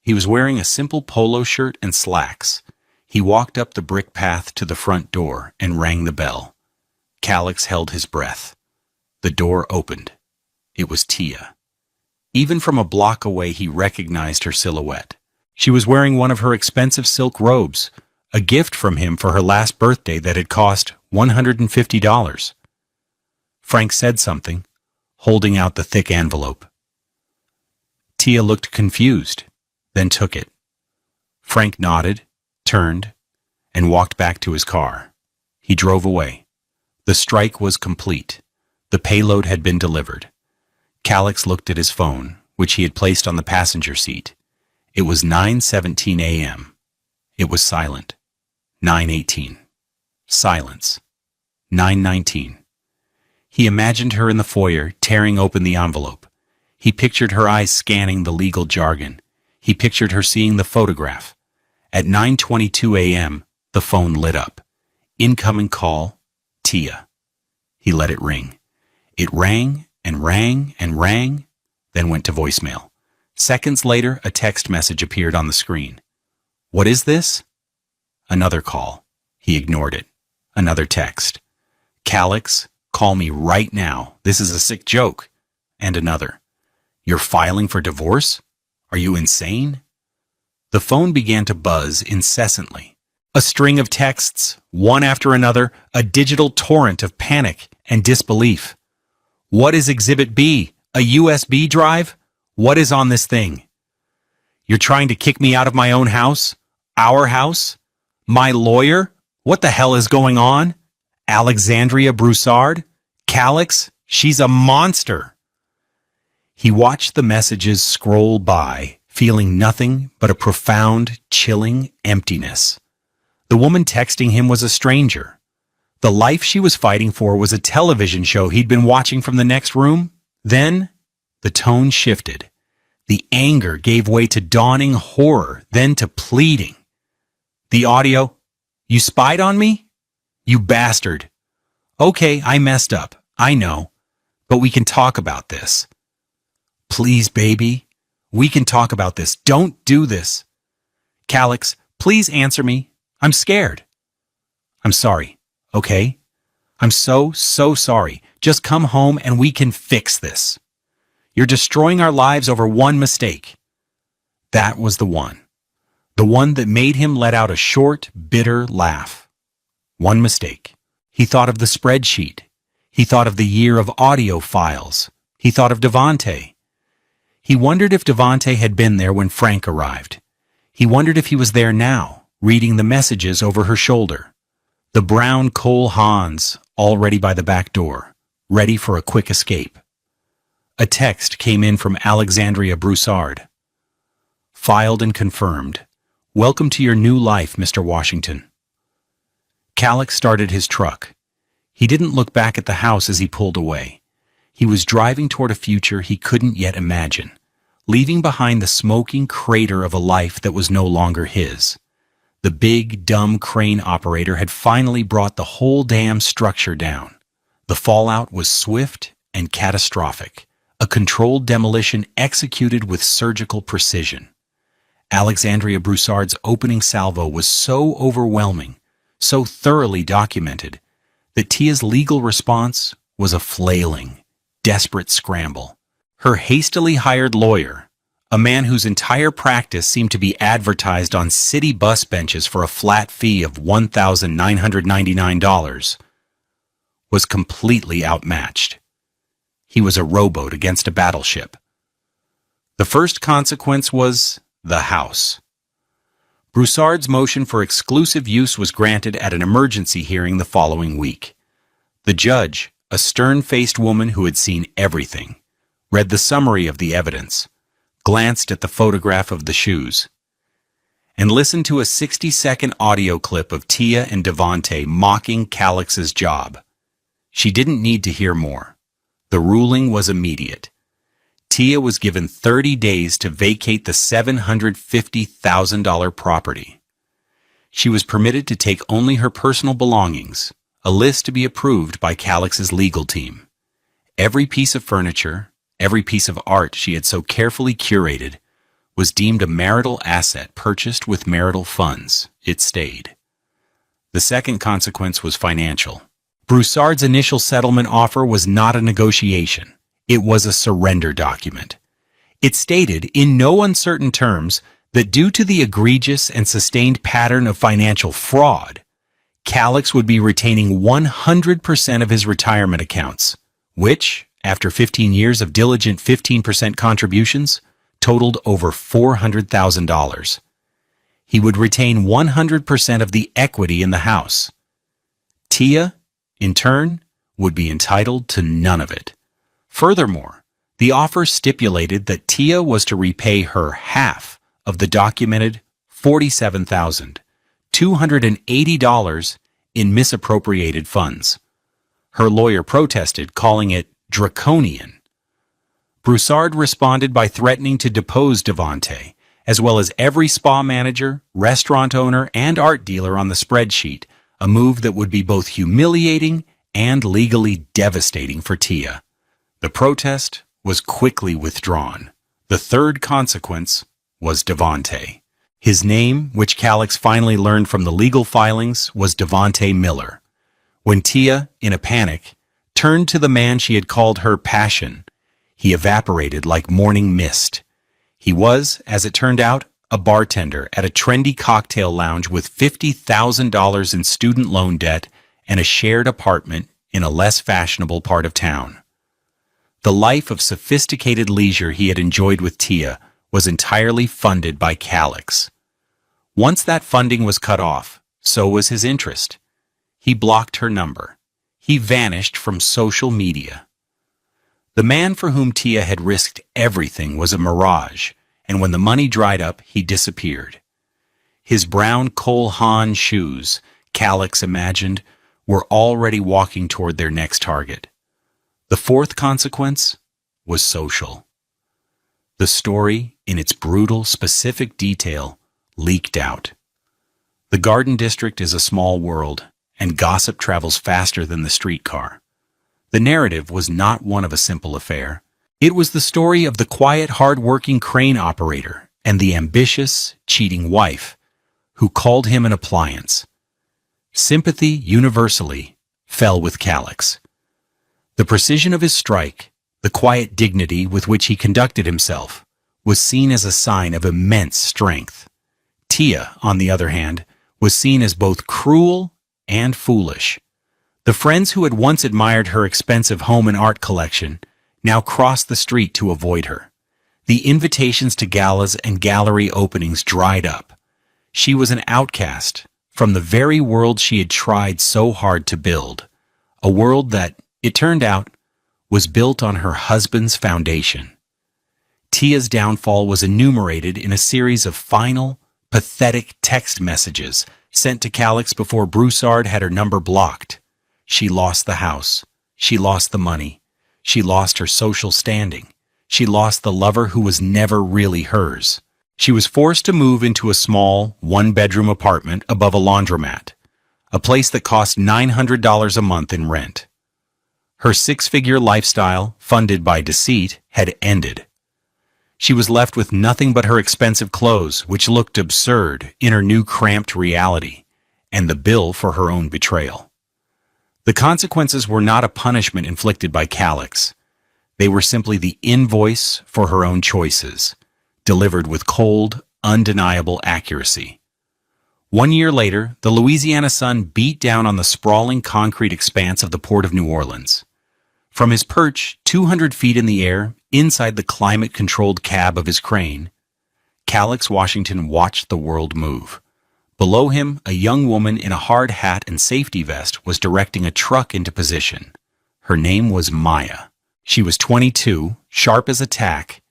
He was wearing a simple polo shirt and slacks. He walked up the brick path to the front door and rang the bell. Calix held his breath. The door opened. It was Tia. Even from a block away he recognized her silhouette. She was wearing one of her expensive silk robes, a gift from him for her last birthday that had cost $150. Frank said something, holding out the thick envelope. Tia looked confused, then took it. Frank nodded, turned, and walked back to his car. He drove away. The strike was complete. The payload had been delivered. Calix looked at his phone, which he had placed on the passenger seat. It was 9:17 a.m. It was silent. 9:18. Silence. 9:19. He imagined her in the foyer, tearing open the envelope. He pictured her eyes scanning the legal jargon. He pictured her seeing the photograph. At 9:22 a.m., the phone lit up. Incoming call, Tia. He let it ring. It rang and rang and rang, then went to voicemail. Seconds later, a text message appeared on the screen. What is this? Another call. He ignored it. Another text. Calix, call me right now. This is a sick joke. And another. You're filing for divorce? Are you insane? The phone began to buzz incessantly. A string of texts, one after another, a digital torrent of panic and disbelief. What is Exhibit B? A USB drive? What is on this thing? You're trying to kick me out of my own house? Our house? My lawyer? What the hell is going on? Alexandria Broussard? Calix? She's a monster. He watched the messages scroll by, feeling nothing but a profound, chilling emptiness. The woman texting him was a stranger. The life she was fighting for was a television show he'd been watching from the next room. Then, the tone shifted. The anger gave way to dawning horror, then to pleading. The audio, you spied on me? You bastard. Okay, I messed up. I know. But we can talk about this. Please, baby. We can talk about this. Don't do this. Calix, please answer me. I'm scared. I'm sorry, okay? I'm so sorry. Just come home and we can fix this. You're destroying our lives over one mistake. That was the one. The one that made him let out a short, bitter laugh. One mistake. He thought of the spreadsheet. He thought of the year of audio files. He thought of Devante. He wondered if Devante had been there when Frank arrived. He wondered if he was there now, reading the messages over her shoulder. The brown Cole Hans, already by the back door, ready for a quick escape. A text came in from Alexandria Broussard. Filed and confirmed. Welcome to your new life, Mr. Washington. Calix started his truck. He didn't look back at the house as he pulled away. He was driving toward a future he couldn't yet imagine, leaving behind the smoking crater of a life that was no longer his. The big, dumb crane operator had finally brought the whole damn structure down. The fallout was swift and catastrophic, a controlled demolition executed with surgical precision. Alexandria Broussard's opening salvo was so overwhelming, so thoroughly documented, that Tia's legal response was a flailing, desperate scramble. Her hastily hired lawyer, a man whose entire practice seemed to be advertised on city bus benches for a flat fee of $1,999, was completely outmatched. He was a rowboat against a battleship. The first consequence was the house. Broussard's motion for exclusive use was granted at an emergency hearing the following week. The judge, a stern-faced woman who had seen everything, read the summary of the evidence, glanced at the photograph of the shoes, and listened to a 60-second audio clip of Tia and Devante mocking Calix's job. She didn't need to hear more. The ruling was immediate. Tia was given 30 days to vacate the $750,000 property. She was permitted to take only her personal belongings, a list to be approved by Calix's legal team. Every piece of furniture, every piece of art she had so carefully curated, was deemed a marital asset purchased with marital funds. It stayed. The second consequence was financial. Broussard's initial settlement offer was not a negotiation. It was a surrender document. It stated, in no uncertain terms, that due to the egregious and sustained pattern of financial fraud, Calix would be retaining 100% of his retirement accounts, which, after 15 years of diligent 15% contributions, totaled over $400,000. He would retain 100% of the equity in the house. Tia, in turn, would be entitled to none of it. Furthermore, the offer stipulated that Tia was to repay her half of the documented $47,280 in misappropriated funds. Her lawyer protested, calling it draconian. Broussard responded by threatening to depose Devante, as well as every spa manager, restaurant owner, and art dealer on the spreadsheet, a move that would be both humiliating and legally devastating for Tia. The protest was quickly withdrawn. The third consequence was Devante. His name, which Calix finally learned from the legal filings, was Devante Miller. When Tia, in a panic, turned to the man she had called her passion, he evaporated like morning mist. He was, as it turned out, a bartender at a trendy cocktail lounge with $50,000 in student loan debt and a shared apartment in a less fashionable part of town. The life of sophisticated leisure he had enjoyed with Tia was entirely funded by Calix. Once that funding was cut off, so was his interest. He blocked her number. He vanished from social media. The man for whom Tia had risked everything was a mirage, and when the money dried up, he disappeared. His brown Cole Haan shoes, Calix imagined, were already walking toward their next target. The fourth consequence was social. The story, in its brutal, specific detail, leaked out. The Garden District is a small world, and gossip travels faster than the streetcar. The narrative was not one of a simple affair. It was the story of the quiet, hard-working crane operator and the ambitious, cheating wife, who called him an appliance. Sympathy, universally, fell with Calix. The precision of his strike, the quiet dignity with which he conducted himself, was seen as a sign of immense strength. Tia, on the other hand, was seen as both cruel and foolish. The friends who had once admired her expensive home and art collection now crossed the street to avoid her. The invitations to galas and gallery openings dried up. She was an outcast from the very world she had tried so hard to build, a world that, it turned out, was built on her husband's foundation. Tia's downfall was enumerated in a series of final, pathetic text messages sent to Calix before Broussard had her number blocked. She lost the house. She lost the money. She lost her social standing. She lost the lover who was never really hers. She was forced to move into a small, one-bedroom apartment above a laundromat, a place that cost $900 a month in rent. Her six-figure lifestyle, funded by deceit, had ended. She was left with nothing but her expensive clothes, which looked absurd in her new cramped reality, and the bill for her own betrayal. The consequences were not a punishment inflicted by Calix. They were simply the invoice for her own choices, delivered with cold, undeniable accuracy. 1 year later, the Louisiana sun beat down on the sprawling concrete expanse of the Port of New Orleans. From his perch, 200 feet in the air, inside the climate-controlled cab of his crane, Calix Washington watched the world move. Below him, a young woman in a hard hat and safety vest was directing a truck into position. Her name was Maya. She was 22, sharp as a tack,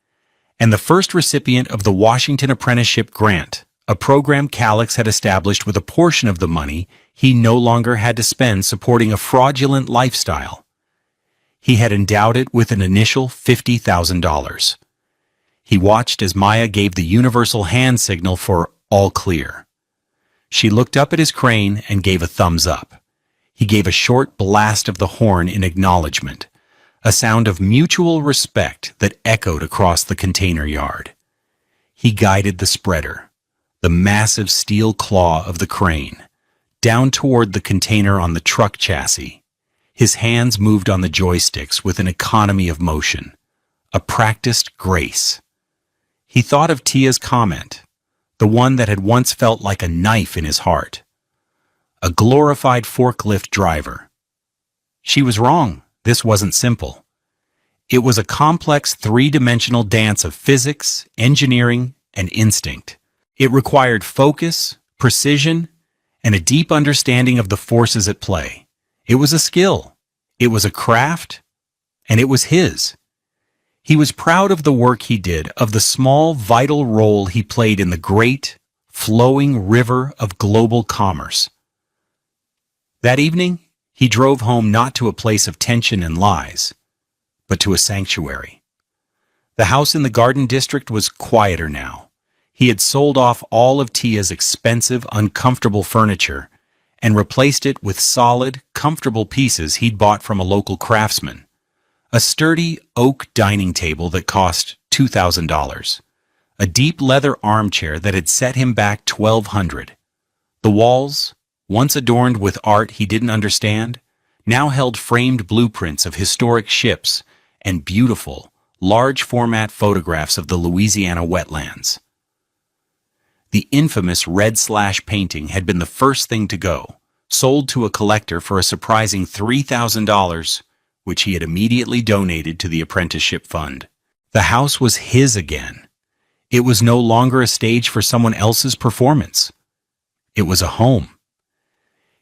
and the first recipient of the Washington Apprenticeship Grant, a program Calix had established with a portion of the money he no longer had to spend supporting a fraudulent lifestyle. He had endowed it with an initial $50,000. He watched as Maya gave the universal hand signal for all clear. She looked up at his crane and gave a thumbs up. He gave a short blast of the horn in acknowledgement, a sound of mutual respect that echoed across the container yard. He guided the spreader, the massive steel claw of the crane, down toward the container on the truck chassis. His hands moved on the joysticks with an economy of motion, a practiced grace. He thought of Tia's comment, the one that had once felt like a knife in his heart. A glorified forklift driver. She was wrong. This wasn't simple. It was a complex three-dimensional dance of physics, engineering, and instinct. It required focus, precision, and a deep understanding of the forces at play. It was a skill. It was a craft, and it was his. He was proud of the work he did, of the small, vital role he played in the great, flowing river of global commerce. That evening, he drove home not to a place of tension and lies, but to a sanctuary. The house in the Garden District was quieter now. He had sold off all of Tia's expensive, uncomfortable furniture and replaced it with solid, comfortable pieces he'd bought from a local craftsman. A sturdy oak dining table that cost $2,000. A deep leather armchair that had set him back $1,200. The walls, once adorned with art he didn't understand, now held framed blueprints of historic ships and beautiful, large-format photographs of the Louisiana wetlands. The infamous red-slash painting had been the first thing to go, sold to a collector for a surprising $3,000, which he had immediately donated to the apprenticeship fund. The house was his again. It was no longer a stage for someone else's performance. It was a home.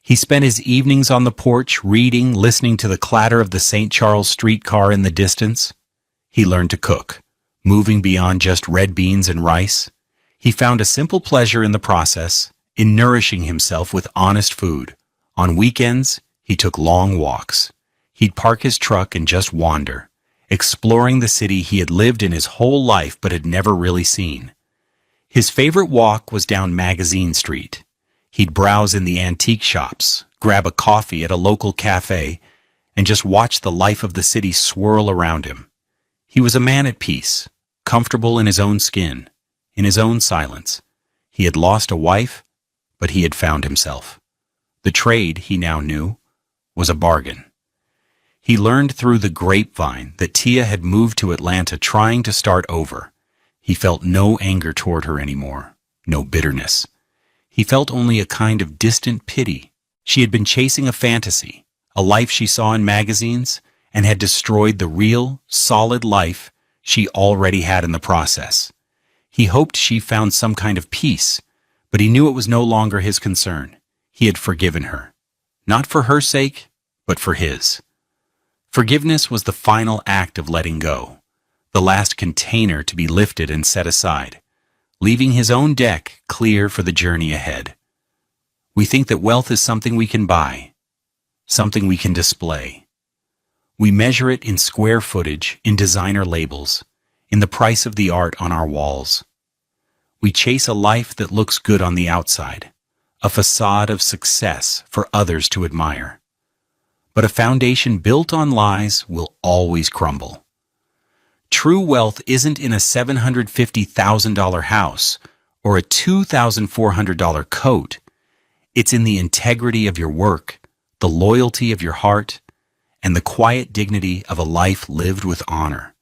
He spent his evenings on the porch, reading, listening to the clatter of the St. Charles streetcar in the distance. He learned to cook, moving beyond just red beans and rice. He found a simple pleasure in the process, in nourishing himself with honest food. On weekends, he took long walks. He'd park his truck and just wander, exploring the city he had lived in his whole life but had never really seen. His favorite walk was down Magazine Street. He'd browse in the antique shops, grab a coffee at a local cafe, and just watch the life of the city swirl around him. He was a man at peace, comfortable in his own skin, in his own silence. He had lost a wife, but he had found himself. The trade, he now knew, was a bargain. He learned through the grapevine that Tia had moved to Atlanta trying to start over. He felt no anger toward her anymore, no bitterness. He felt only a kind of distant pity. She had been chasing a fantasy, a life she saw in magazines, and had destroyed the real, solid life she already had in the process. He hoped she found some kind of peace, but he knew it was no longer his concern. He had forgiven her. Not for her sake, but for his. Forgiveness was the final act of letting go, the last container to be lifted and set aside, leaving his own deck clear for the journey ahead. We think that wealth is something we can buy, something we can display. We measure it in square footage, in designer labels, in the price of the art on our walls. We chase a life that looks good on the outside, a facade of success for others to admire. But a foundation built on lies will always crumble. True wealth isn't in a $750,000 house or a $2,400 coat. It's in the integrity of your work, the loyalty of your heart, and the quiet dignity of a life lived with honor.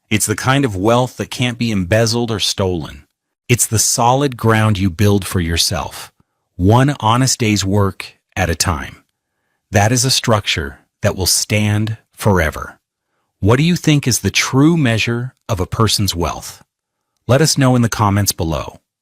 It's the kind of wealth that can't be embezzled or stolen. It's the solid ground you build for yourself, one honest day's work at a time. That is a structure that will stand forever. What do you think is the true measure of a person's wealth? Let us know in the comments below.